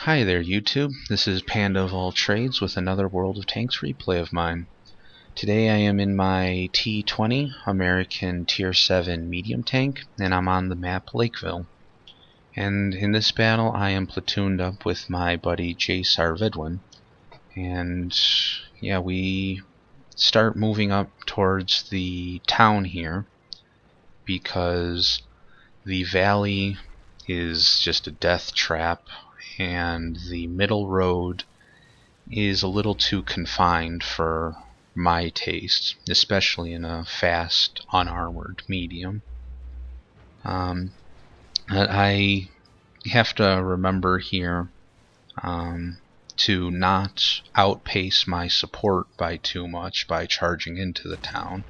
Hi there YouTube, this is Panda of All Trades with another World of Tanks replay of mine. Today I am in my T20 American Tier 7 medium tank and I'm on the map Lakeville. And in this battle I am platooned up with my buddy Jace Arvidwin. And yeah, we start moving up towards the town here because the valley is just a death trap and the middle road is a little too confined for my taste, especially in a fast, unarmored medium. I have to remember here to not outpace my support by too much by charging into the town.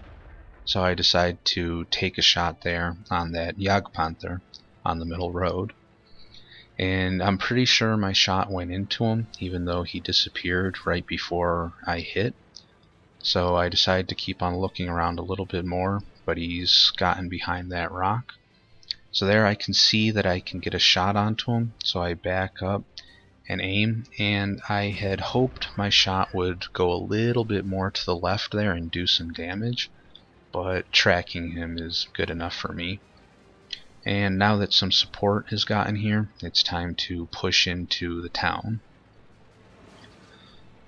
So I decide to take a shot there on that Jagdpanther on the middle road. And I'm pretty sure my shot went into him, even though he disappeared right before I hit. So I decided to keep on looking around a little bit more, but he's gotten behind that rock. So there I can see that I can get a shot onto him, so I back up and aim, and I had hoped my shot would go a little bit more to the left there and do some damage, but tracking him is good enough for me. And now that some support has gotten here, it's time to push into the town.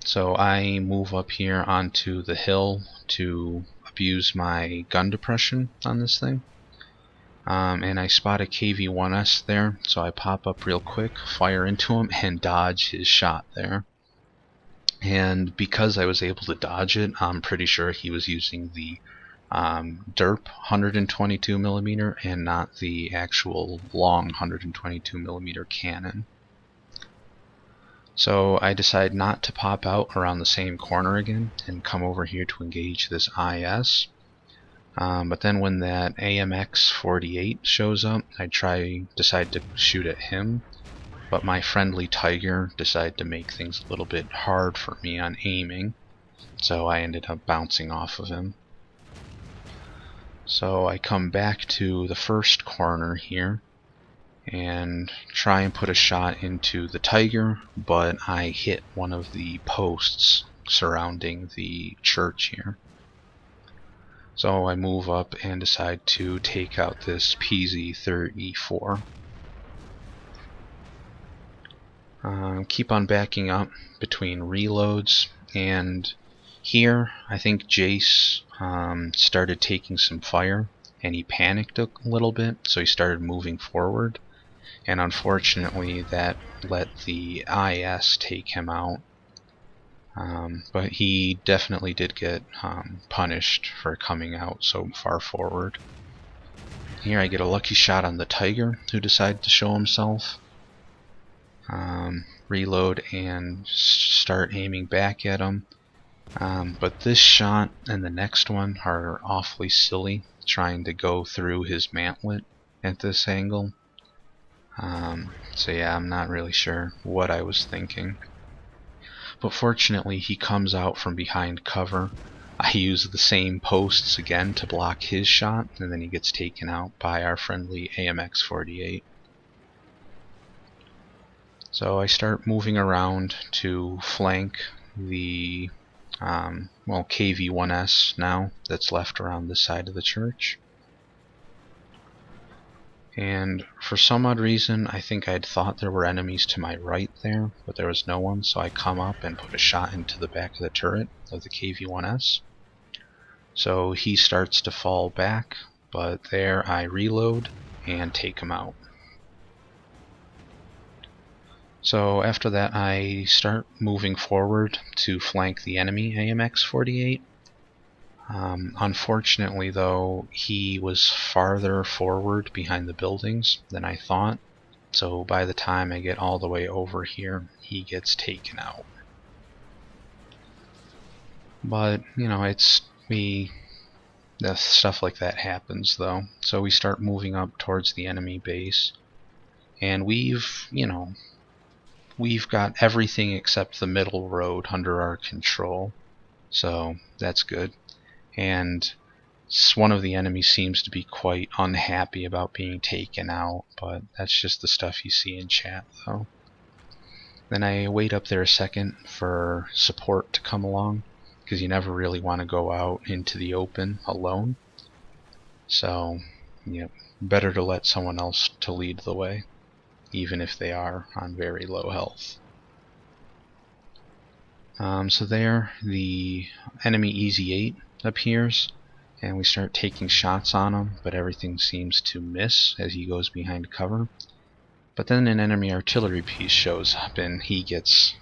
So I move up here onto the hill to abuse my gun depression on this thing. And I spot a KV-1S there, so I pop up real quick, fire into him, and dodge his shot there. And because I was able to dodge it, I'm pretty sure he was using the derp 122mm and not the actual long 122mm cannon. So I decide not to pop out around the same corner again and come over here to engage this IS. But then when that AMX-48 shows up, I decide to shoot at him, but my friendly Tiger decided to make things a little bit hard for me on aiming, so I ended up bouncing off of him. So I come back to the first corner here and try and put a shot into the Tiger, but I hit one of the posts surrounding the church here. So I move up and decide to take out this PZ-34. Keep on backing up between reloads, and here I think Jace started taking some fire and he panicked a little bit, so he started moving forward, and unfortunately that let the IS take him out. But he definitely did get punished for coming out so far forward. Here I get a lucky shot on the Tiger, who decided to show himself. Reload and start aiming back at him. But this shot and the next one are awfully silly, trying to go through his mantlet at this angle. So yeah, I'm not really sure what I was thinking. But fortunately he comes out from behind cover. I use the same posts again to block his shot, and then he gets taken out by our friendly AMX-48. So I start moving around to flank the KV-1S now that's left around this side of the church. And for some odd reason, I think I'd thought there were enemies to my right there, but there was no one, so I come up and put a shot into the back of the turret of the KV-1S. So he starts to fall back, but there I reload and take him out. So after that I start moving forward to flank the enemy AMX-48. Unfortunately though, he was farther forward behind the buildings than I thought, so by the time I get all the way over here, he gets taken out. But, you know, stuff like that happens though. So we start moving up towards the enemy base, and we've got everything except the middle road under our control, so that's good. And one of the enemies seems to be quite unhappy about being taken out, but that's just the stuff you see in chat though. Then I wait up there a second for support to come along, because you never really want to go out into the open alone. So, better to let someone else to lead the way, even if they are on very low health. So there, the enemy Easy 8 appears, and we start taking shots on him, but everything seems to miss as he goes behind cover. But then an enemy artillery piece shows up, and he gets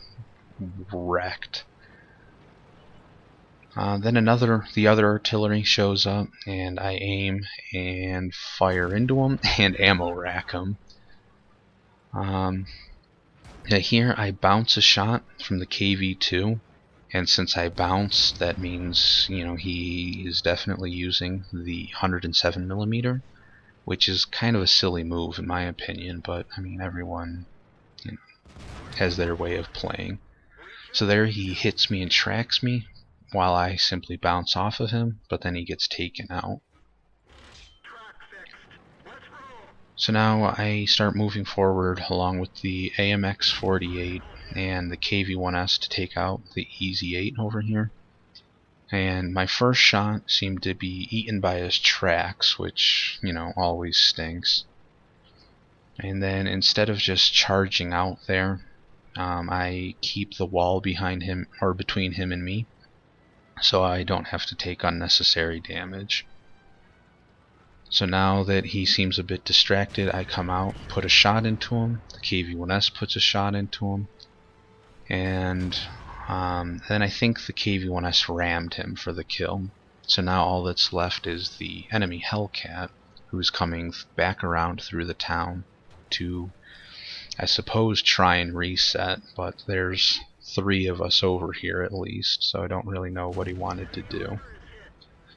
wrecked. Then the other artillery shows up, and I aim and fire into him and ammo rack him. Here I bounce a shot from the KV-2, and since I bounce, that means he is definitely using the 107mm, which is kind of a silly move in my opinion, but I mean everyone has their way of playing. So there he hits me and tracks me while I simply bounce off of him, but then he gets taken out. So now I start moving forward along with the AMX-48 and the KV-1S to take out the Easy 8 over here. And my first shot seemed to be eaten by his tracks, which, always stinks. And then instead of just charging out there, I keep the wall behind him, or between him and me, so I don't have to take unnecessary damage. So now that he seems a bit distracted, I come out, put a shot into him, the KV-1S puts a shot into him, and then I think the KV-1S rammed him for the kill. So now all that's left is the enemy Hellcat, who's coming back around through the town to, I suppose, try and reset, but there's 3 of us over here at least, so I don't really know what he wanted to do.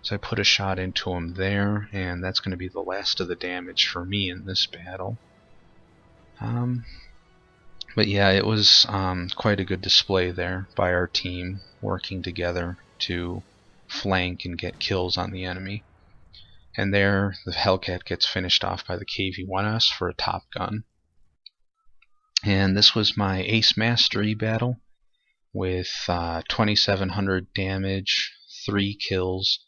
So I put a shot into him there, and that's going to be the last of the damage for me in this battle. But yeah, it was quite a good display there by our team working together to flank and get kills on the enemy. And there, the Hellcat gets finished off by the KV-1S for a Top Gun. And this was my Ace Mastery battle with 2,700 damage, 3 kills,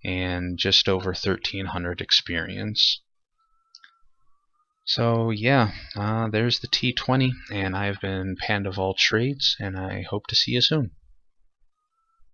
and just over 1,300 experience. So yeah, there's the T20, and I've been Panda of all trades, and I hope to see you soon.